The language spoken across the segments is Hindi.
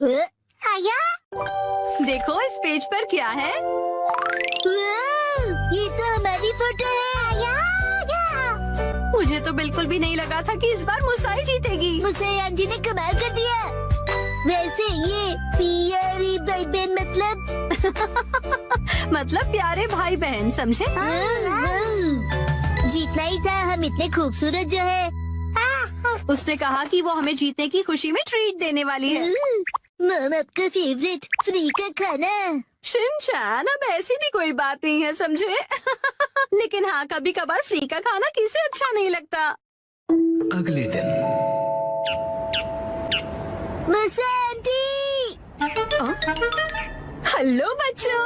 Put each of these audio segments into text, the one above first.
आया? देखो इस पेज पर क्या है। ये तो हमारी फोटो है। आया? मुझे तो बिल्कुल भी नहीं लगा था कि इस बार मुसाई जीतेगी। मुसाई आंटी ने कमाल कर दिया। वैसे ये प्यारी भाई बहन मतलब प्यारे भाई बहन, समझे? जीतना ही था, हम इतने खूबसूरत जो है। उसने कहा कि वो हमें जीतने की खुशी में ट्रीट देने वाली है। मम आपका फेवरेट फ्री का खाना। शिनचैन, अब ऐसी भी कोई बात नहीं है, समझे? लेकिन हाँ, कभी कभार फ्री का खाना किसे अच्छा नहीं लगता। अगले दिन आंटी। हेलो बच्चों,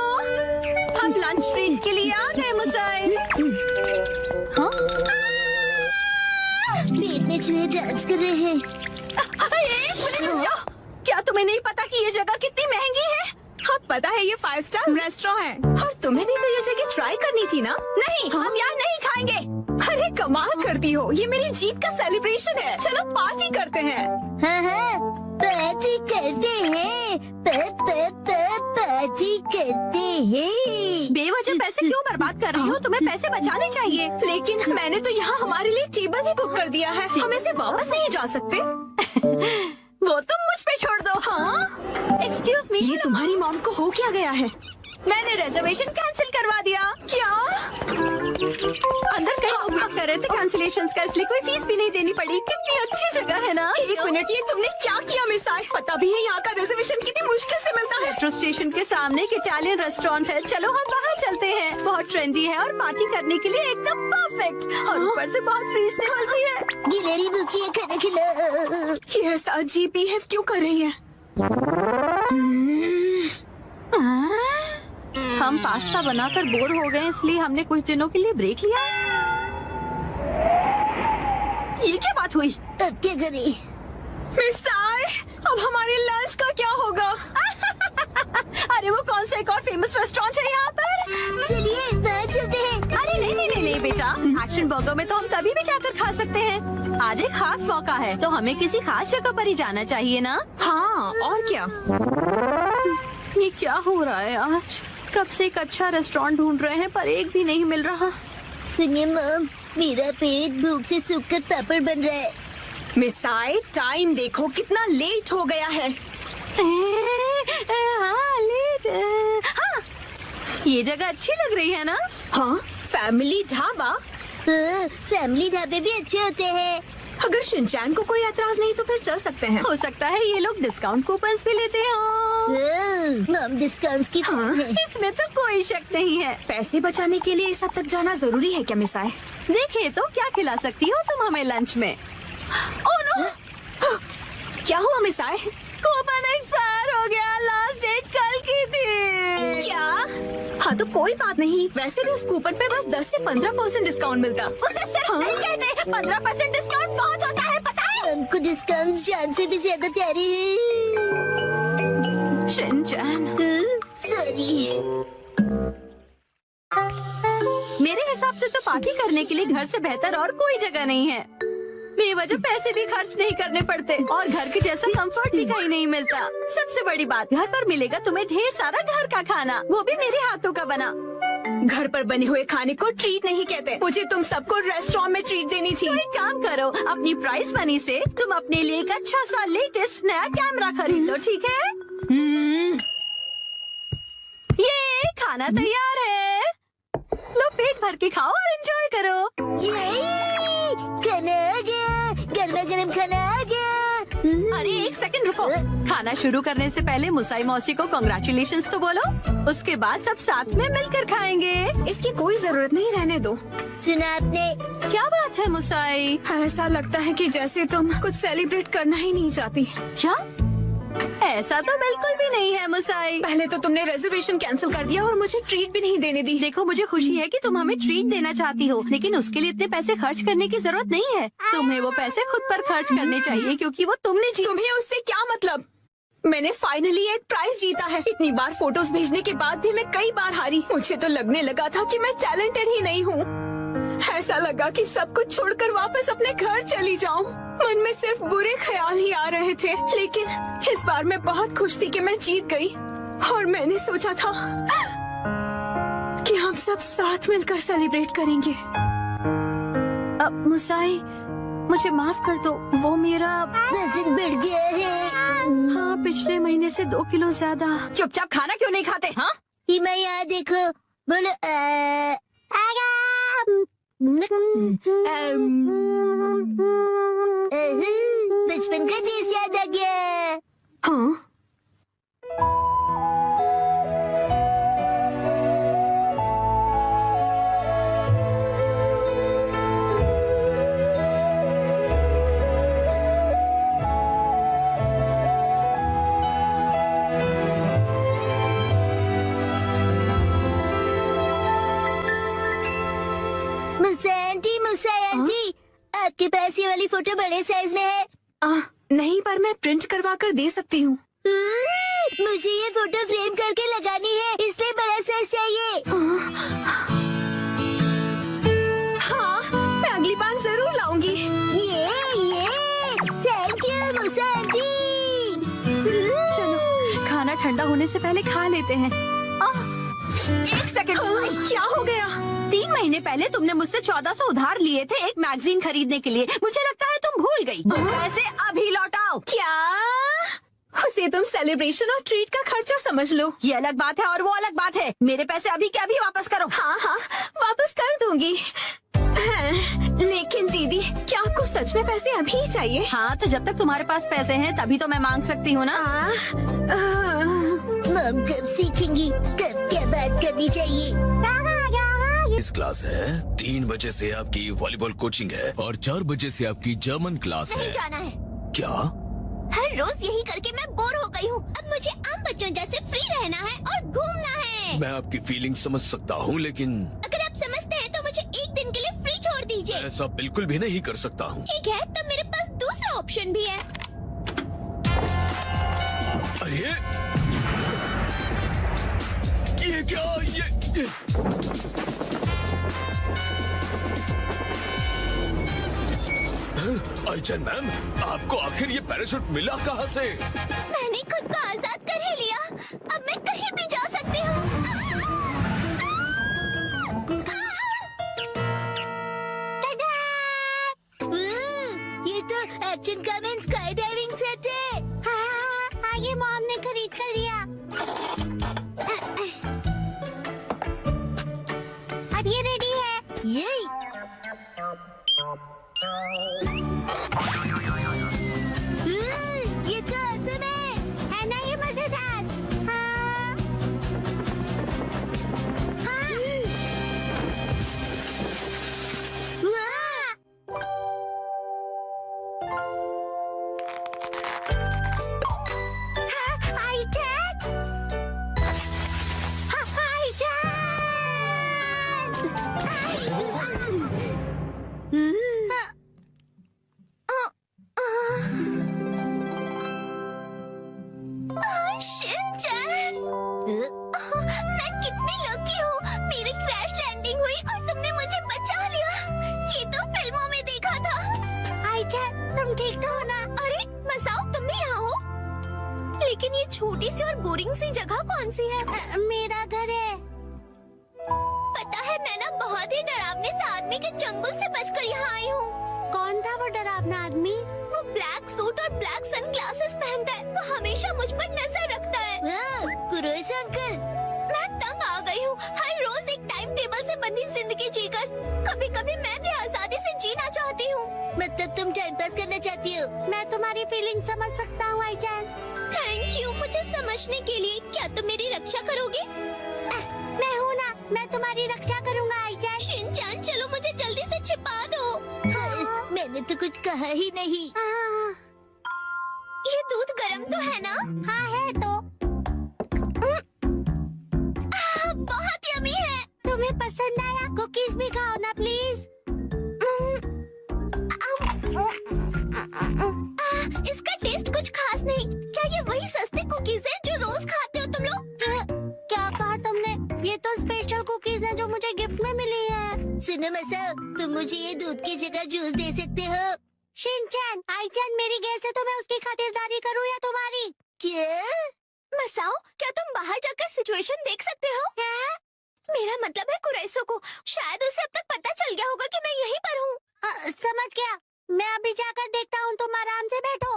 हम लंच ट्रीट के लिए आ गए मुसाई। हाँ? पेट में चूहे डांस कर रहे हैं। एक मिनट रुक जाओ। क्या तुम्हें नहीं पता कि ये जगह कितनी महंगी है? हाँ पता है, ये 5 स्टार रेस्टोरेंट है और तुम्हें भी तो ये जगह ट्राई करनी थी ना? नहीं, हम यहाँ नहीं खाएंगे। अरे कमाल करती हो, ये मेरी जीत का सेलिब्रेशन है। चलो पार्टी करते हैं। हाँ, पार्टी करते हैं। पार्टी करते हैं। बेवजह पैसे क्यों बर्बाद कर रही हो? तुम्हें पैसे बचाने चाहिए। लेकिन मैंने तो यहाँ हमारे लिए टेबल भी बुक कर दिया है। हम इसे वापस नहीं जा सकते। वो तुम मुझ पे छोड़ दो। हाँ? एक्सक्यूज मी, ये तुम्हारी मॉम को हो क्या गया है? मैंने रिजर्वेशन कैंसिल करवा दिया। क्या? अंदर कहीं उपयोग कर रहे थे कैंसिलेशंस का, इसलिए कोई फीस भी नहीं देनी पड़ी। कितनी अच्छी जगह है ना? एक मिनट, ये तुमने क्या किया मिसाई? पता भी है यहाँ का रिजर्वेशन कितनी मुश्किल से मिलता है। मेट्रो स्टेशन के सामने एक इटालियन रेस्टोरेंट है। चलो हम बाहर चलते हैं। बहुत ट्रेंडी है और पार्टी करने के लिए एकदम परफेक्ट, और ऊपर से बहुत रीजनेबल भी है। गिलहरी भूखी है, खाना खिला। ये ऐसा अजीब बिहेव क्यों कर रही है? हम पास्ता बनाकर बोर हो गए, इसलिए हमने कुछ दिनों के लिए ब्रेक लिया है। ये क्या बात हुई? अब क्या करें? मिसाई, अब हमारे लंच का क्या होगा? अरे वो कौन सा एक और फेमस रेस्टोरेंट है यहाँ पर? चलिए बाहर चलते हैं। अरे नहीं बेटा, एक्शन बर्गर में तो हम कभी भी जाकर खा सकते हैं। आज एक खास मौका है, तो हमें किसी खास जगह पर ही जाना चाहिए ना? हाँ, और क्या? ये क्या हो रहा है आज? कब से एक अच्छा रेस्टोरेंट ढूंढ रहे हैं, पर एक भी नहीं मिल रहा। सुनिए मम, मेरा पेट भूख से सूखकर पापड़ बन रहा है। मिसाई, टाइम देखो कितना लेट हो गया है। हाँ, लेट। हाँ, ये जगह अच्छी लग रही है ना? हाँ, फैमिली ढाबा। फैमिली ढाबे भी अच्छे होते हैं। अगर शिनचैन को कोई एतराज नहीं तो फिर चल सकते हैं। हो सकता है ये लोग डिस्काउंट कूपन्स भी लेते हो। मम डिस्काउंट्स की हाँ, है। इसमें तो कोई शक नहीं है। पैसे बचाने के लिए इस हद तक जाना जरूरी है क्या मिसाई? देखिए तो क्या खिला सकती हो तुम हमें लंच में? Oh no! क्या हुआ मिसाई? कूपन एक्सपायर हो गया, लास्ट डेट कल की थी। क्या? हाँ तो कोई बात नहीं, वैसे भी उस कूपन पे बस 10 से 15% डिस्काउंट मिलता। उसे सिर्फ नहीं कहते, 15% डिस्काउंट बहुत होता है, पता है? हमको डिस्काउंट जान से भी ज्यादा प्यारे हैं। Shinchan, sorry. मेरे हिसाब से तो पार्टी करने के लिए घर से बेहतर और कोई जगह नहीं है। बेवजह पैसे भी खर्च नहीं करने पड़ते और घर के जैसा कंफर्ट भी कहीं नहीं मिलता। सबसे बड़ी बात, घर पर मिलेगा तुम्हें ढेर सारा घर का खाना, वो भी मेरे हाथों का बना। घर पर बने हुए खाने को ट्रीट नहीं कहते। मुझे तुम सबको रेस्टोरेंट में ट्रीट देनी थी। तो एक काम करो, अपनी प्राइस मनी से तुम अपने लिए एक अच्छा सा लेटेस्ट नया कैमरा खरीद लो, ठीक है? ये खाना तैयार है, लो पेट भर के खाओ और एंजॉय करो। खाना आ गया, गर्मा गर्म खाना आ गया। अरे एक सेकंड रुको, खाना शुरू करने से पहले मुसाई मौसी को कांग्रेचुलेशंस तो बोलो, उसके बाद सब साथ में मिलकर खाएंगे। इसकी कोई जरूरत नहीं, रहने दो। सुना आपने? क्या बात है मुसाई? ऐसा लगता है कि जैसे तुम कुछ सेलिब्रेट करना ही नहीं चाहती। क्या? ऐसा तो बिल्कुल भी नहीं है मुसाई। पहले तो तुमने रिजर्वेशन कैंसिल कर दिया और मुझे ट्रीट भी नहीं देने दी। देखो मुझे खुशी है कि तुम हमें ट्रीट देना चाहती हो, लेकिन उसके लिए इतने पैसे खर्च करने की जरूरत नहीं है। तुम्हें वो पैसे खुद पर खर्च करने चाहिए, क्योंकि वो तुमने तुम्हें उससे क्या मतलब? मैंने फाइनली एक प्राइज जीता है। इतनी बार फोटोज भेजने के बाद भी मैं कई बार हारी। मुझे तो लगने लगा था कि मैं टैलेंटेड ही नहीं हूँ। ऐसा लगा कि सब कुछ छोड़कर वापस अपने घर चली जाऊं। मन में सिर्फ बुरे ख्याल ही आ रहे थे, लेकिन इस बार मैं बहुत खुश थी कि मैं जीत गई। और मैंने सोचा था कि हम सब साथ मिलकर सेलिब्रेट करेंगे। अब मुसाई, मुझे माफ कर दो, वो मेरा वजन बढ़ गया है। हाँ, पिछले महीने से 2 किलो ज्यादा। चुपचाप खाना क्यों नहीं खाते? हाँ, हिमा यहाँ देखो, बोलो बचपन का चीज याद आ गया। हाँ। मुसा आंटी, आपके पास ये वाली फोटो बड़े साइज में है? नहीं, पर मैं प्रिंट करवा कर दे सकती हूँ। मुझे ये फोटो फ्रेम करके लगानी है, इसलिए बड़ा साइज चाहिए। हाँ, मैं अगली बार जरूर लाऊंगी। ये थैंक यू मुसा आंटी। चलो, खाना ठंडा होने से पहले खा लेते हैं। 1 सेकंड, क्या हो गया? 3 महीने पहले तुमने मुझसे 1400 उधार लिए थे एक मैगजीन खरीदने के लिए। मुझे लगता है तुम भूल गई। पैसे अभी लौटाओ। क्या? उसे तुम सेलिब्रेशन और ट्रीट का खर्चा समझ लो। ये अलग बात है और वो अलग बात है। मेरे पैसे अभी के अभी वापस करो। हाँ, वापस कर दूंगी। लेकिन दीदी, क्या आपको सच में पैसे अभी ही चाहिए? हाँ, तो जब तक तुम्हारे पास पैसे हैं तभी तो मैं मांग सकती हूँ ना। मम कब सीखेंगी, कब क्या बात करनी चाहिए? इस क्लास है, 3 बजे से आपकी वॉलीबॉल कोचिंग है और 4 बजे से आपकी जर्मन क्लास है। नहीं जाना है। क्या? हर रोज यही करके मैं बोर हो गई हूँ। अब मुझे आम बच्चों जैसे फ्री रहना है और घूमना है। मैं आपकी फीलिंग समझ सकता हूँ, लेकिन अगर आप समझते हैं तो मुझे एक दिन के लिए फ्री छोड़ दीजिए। ऐसा बिल्कुल भी नहीं कर सकता हूँ। ठीक है, तब मेरे पास दूसरा ऑप्शन भी है। अरे ये क्या? ये आइचन मैम, आपको आखिर ये पैराशूट मिला कहाँ से? मैंने खुद को आजाद कर ही लिया। अब मैं कहीं भी जा सकती हूँ। ये तो action comment sky diving set है। हाँ, ये मॉम ने खरीद कर लिया। अब ये रेडी है। ये तो awesome है ना? ये मजेदार। हाँ। शिनचैन, मैं कितनी लकी हूँ। मेरी क्रैश लैंडिंग हुई और तुमने मुझे बचा लिया। ये तो फिल्मों में देखा था। आइचन, तुम ठीक तो हो ना? अरे मसाओ, तुम भी यहाँ हो? लेकिन ये छोटी सी और बोरिंग सी जगह कौन सी है? मेरा घर है। पता है, मैं ना बहुत ही डरावने से आदमी के चंगुल से बचकर यहाँ आई हूँ। कौन था वो डरावना आदमी? वो ब्लैक सूट और ब्लैक सनग्लासेस पहनता है। वो हमेशा मुझ पर नजर रखता है। कुरोस अंकल, मैं तंग आ गई हूँ। हर रोज एक टाइम टेबल से बंधी जिंदगी जीकर कभी कभी मैं भी आजादी से जीना चाहती हूँ। मतलब तुम टाइम पास करना चाहती हो? मैं तुम्हारी फीलिंग समझ सकता हूँ आईजान। थैंक यू मुझे समझने के लिए। क्या तुम मेरी रक्षा करोगे? मैं हूँ ना, मैं तुम्हारी रक्षा करूँगा आईजान। शिनचैन, चलो मुझे जल्दी से छिपा दो। मैंने तो कुछ कहा ही नहीं। ये दूध गर्म तो है ना? हाँ है तो। बहुत यमी है। तुम्हें पसंद आया? कुकीज भी खाओ ना प्लीज। इसका टेस्ट कुछ खास नहीं। क्या ये वही सस्ते कुकीज हैं जो रोज खाते हो तुम लोग? क्या कहा तुमने? ये तो स्पेशल कुकीज हैं जो मुझे गिफ्ट में मिली है। सुनो मसा, तुम मुझे ये दूध की जगह जूस दे सकते हो? शिनचैन, आईचैन मेरी गेस्ट है तो मैं उसकी खातिरदारी करूँ या तुम्हारी? क्या? मसाओ, क्या तुम बाहर जाकर सिचुएशन देख सकते हो? क्या? मेरा मतलब है कुरैसो को। शायद उसे अब तक पता चल गया होगा कि मैं यहीं पर हूँ। समझ गया। मैं अभी जाकर देखता हूँ, तुम आराम से बैठो।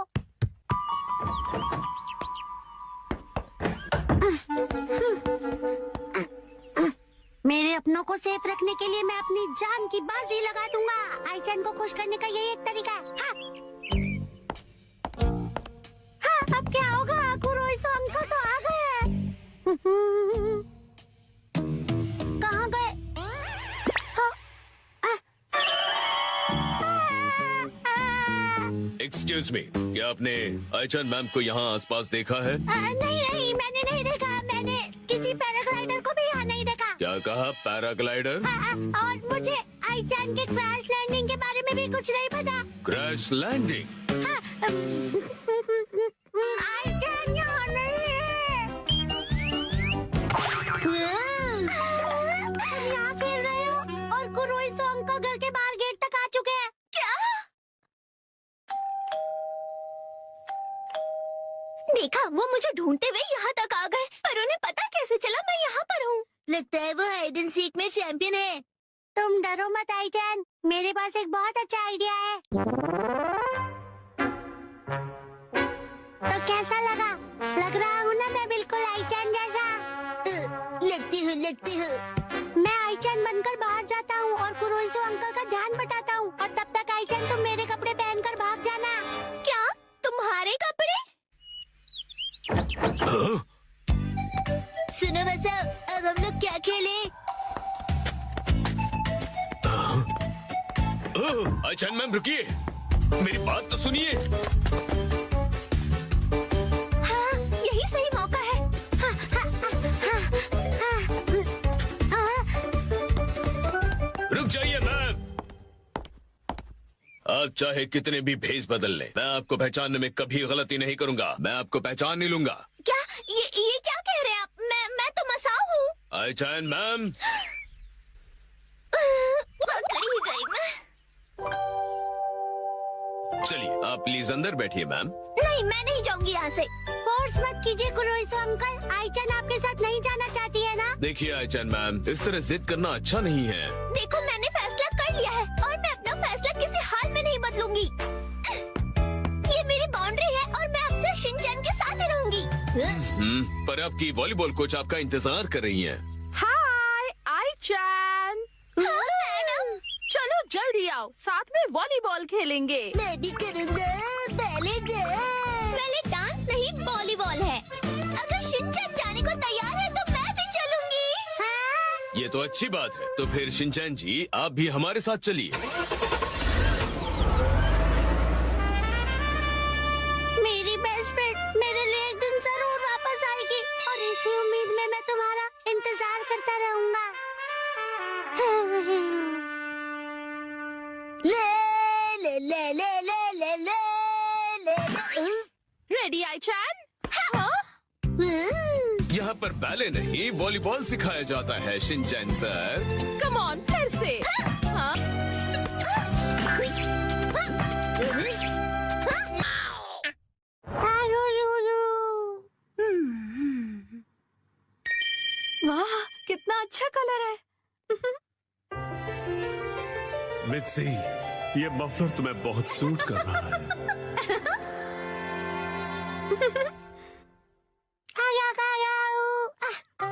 मेरे अपनों को सेफ रखने के लिए मैं अपनी जान की बाजी लगा दूंगा। आईचैन को खुश करने का यही एक तरीका है। हाँ। हाँ, अब क्या होगा? कुरोइसो अंकल तो आ गए हैं। कहाँ गए? एक्सक्यूज मी, क्या आपने आईचैन मैम को यहाँ आसपास देखा है? नहीं, मैंने नहीं देखा। मैंने किसी पैराग्लाइडर को भी यहाँ नहीं देखा। क्या कहा? पैराग्लाइडर? और मुझे आईचैन के क्रैश लैंडिंग के बारे में भी कुछ नहीं पता। Crash landing? आईचैन यहाँ नहीं है। तुम यहाँ खेल रहे हो और कुरोइसो अंकल घर के बाहर गेट तक आ चुके हैं। क्या? देखा, वो मुझे ढूंढते हुए यहाँ तक आ गए, पर उन्हें पता कैसे चला मैं यहाँ पर हूँ? लगता है वो हाइड एंड सीक में चैंपियन है। तुम डरो मत आईचैन, मेरे पास एक बहुत अच्छा आइडिया है। तो कैसा लगा? लग रहा हूँ ना मैं बिल्कुल आईचैन जैसा? लगती हूँ। मैं आईचैन बनकर बाहर जाता हूँ और कुरोइसो अंकल का ध्यान बटाता हूँ, और तब तक आईचैन तुम मेरे कपड़े पहनकर भाग जाना। क्या? तुम्हारे कपड़े? सुनो वसा, अब हम लोग क्या खेलें? आईचैन मैम रुकिए, मेरी बात तो सुनिए। हाँ, यही सही मौका है। रुक जाइए मैम। आप चाहे कितने भी भेष बदल लें, मैं आपको पहचानने में कभी गलती नहीं करूंगा। मैं आपको पहचान नहीं लूंगा। क्या? ये क्या कह रहे हैं आप? मैं तो मसाओ हूँ। आईचैन मैम, पकड़ी गई मैं। चलिए आप प्लीज अंदर बैठिए मैम। नहीं, मैं नहीं जाऊंगी यहाँ से। फोर्स मत कीजिए कुरोइसो अंकल, आईचैन आपके साथ नहीं जाना चाहती है ना? देखिए आईचैन मैम, इस तरह जिद करना अच्छा नहीं है। देखो, मैंने फैसला कर लिया है और मैं अपना फैसला किसी हाल में नहीं बदलूंगी। ये मेरी बाउंड्री है और मैं आपसे शिनचैन के साथ ही रहूंगी। पर आपकी वॉलीबॉल कोच आपका इंतजार कर रही हैं। हाय आईचैन, मैडम, चलो जल्दी आओ, साथ में वॉलीबॉल खेलेंगे। मैं भी करूँगा। पहले डांस नहीं, वॉलीबॉल है। अगर शिनचैन जाने को तैयार है तो मैं भी चलूंगी। हाँ? ये तो अच्छी बात है। तो फिर शिनचैन जी, आप भी हमारे साथ चलिए। मेरी बेस्ट फ्रेंड मेरे लिए एक दिन जरूर वापस आएगी, और इसी उम्मीद में मैं तुम्हारा इंतजार करता रहूंगा। ले ले ले ले ले ले ले ले। रेडी आईचैन? यहाँ पर बैले नहीं, वॉलीबॉल सिखाया जाता है शिनचैन सर। कम ऑन, फिर से। हाँ? वाह, कितना अच्छा कलर है। मित्सी, ये मफलर तुम्हें बहुत सूट कर रहा है।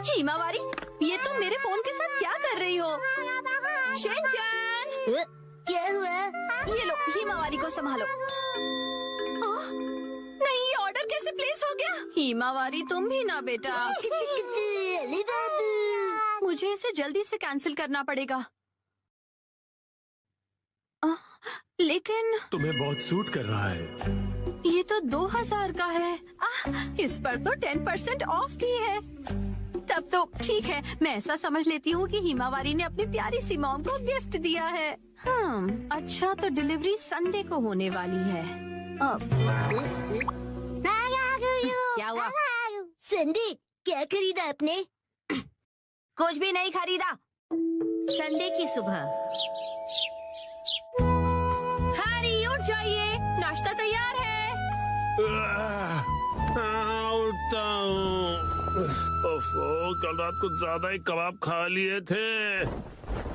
हिमावारी, ये तुम मेरे फोन के साथ क्या कर रही हो? शिनचैन, क्या हुआ? ये लो, हिमावारी को संभालो। नहीं, ये ऑर्डर कैसे प्लेस हो गया? हिमावारी तुम भी ना बेटा। अली बाबू, मुझे इसे जल्दी से कैंसिल करना पड़ेगा। लेकिन तुम्हें बहुत सूट कर रहा है। ये तो 2000 का है। इस पर तो 10% ऑफ भी है। तब तो ठीक है, मैं ऐसा समझ लेती हूँ कि हिमावारी ने अपनी प्यारी सी मॉम को गिफ्ट दिया है। अच्छा, तो डिलीवरी संडे को होने वाली है। अब क्या हुआ? संडे, क्या खरीदा आपने? कुछ भी नहीं खरीदा। संडे की सुबह उठता हूँ। ओफो, कल रात को ज्यादा ही कबाब खा लिए थे।